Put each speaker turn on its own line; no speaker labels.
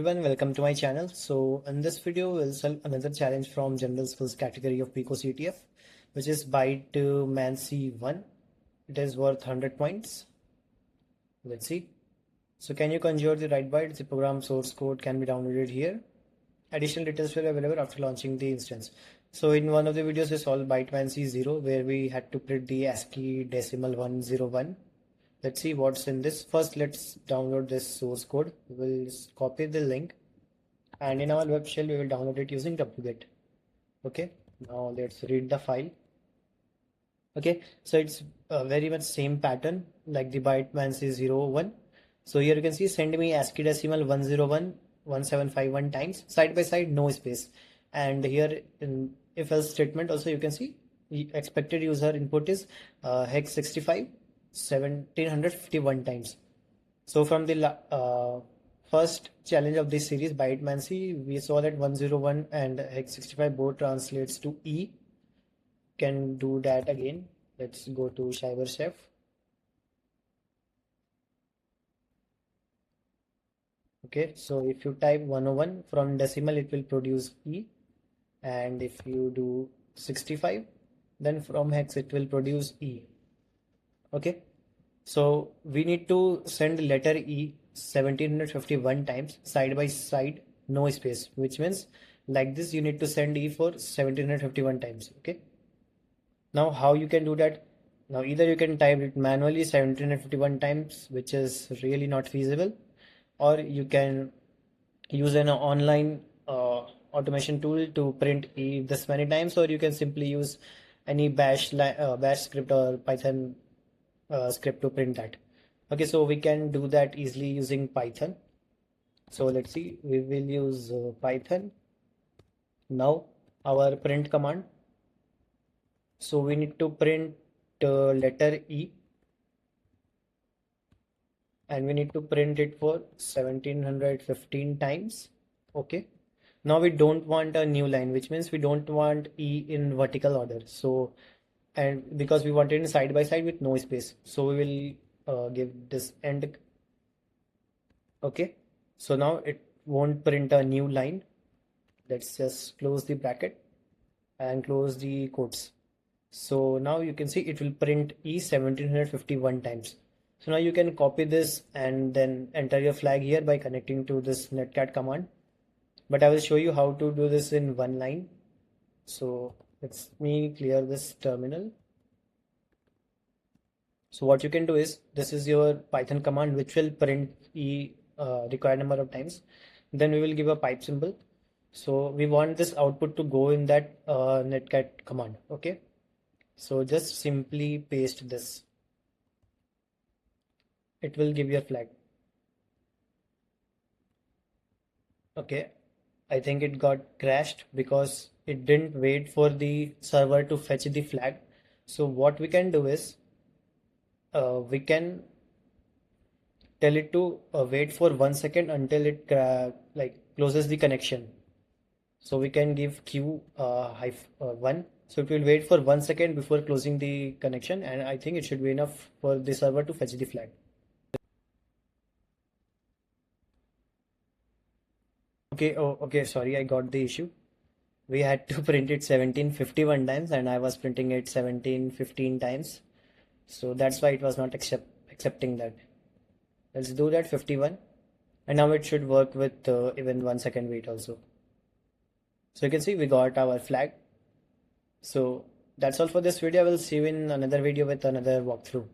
everyone, welcome to my channel. So in this video we'll solve another challenge from general skills category of Pico CTF, which is Byte Mancy 1. It is worth 100 points. Let's see. So can you conjure the right byte? The program source code can be downloaded here. Additional details will be available after launching the instance. So in one of the videos we solved Byte Mancy 0, where we had to print the ASCII decimal 101. Let's see what's in this. First, let's download this source code. We'll copy the link, and in our web shell we will download it using wget. Okay, now let's read the file. Okay, so it's very much same pattern like the Byte Mancy 01. So here you can see send me ASCII decimal 101 1751 times, side by side, no space. And here in if else statement also you can see expected user input is hex 65 1751 times. So from the first challenge of this series, Byte Mancy, we saw that 101 and hex 65 both translates to E. Can do that again. Let's go to CyberChef. Okay, so if you type 101 from decimal, it will produce E, and if you do 65, then from hex it will produce E. Okay, so we need to send letter E 1751 times, side by side, no space, which means like this you need to send E for 1751 times. Okay, now how you can do that? Now either you can type it manually 1751 times, which is really not feasible, or you can use an online automation tool to print E this many times, or you can simply use any bash script or Python script to print that. Okay, so we can do that easily using Python. So let's see, we will use Python. Now our print command. So we need to print letter E, and we need to print it for 1715 times. Okay, now we don't want a new line, which means we don't want E in vertical order. So, and because we want it in side by side with no space, so we will give this end. Okay, so now it won't print a new line. Let's just close the bracket and close the quotes. So now you can see it will print E 1751 times. So now you can copy this and then enter your flag here by connecting to this netcat command. But I will show you how to do this in one line. So let me clear this terminal. So what you can do is, this is your Python command which will print E required number of times. Then we will give a pipe symbol. So we want this output to go in that netcat command. Okay, so just simply paste this. It will give you a flag. Okay, I think it got crashed because it didn't wait for the server to fetch the flag. So what we can do is we can tell it to wait for 1 second until it closes the connection. So we can give q-1. So it will wait for 1 second before closing the connection, and I think it should be enough for the server to fetch the flag. Okay, oh, okay, sorry, I got the issue. We had to print it 1751 times and I was printing it 1715 times. So that's why it was not accepting that. Let's do that 51. And now it should work with even 1 second wait also. So you can see we got our flag. So that's all for this video. I will see you in another video with another walkthrough.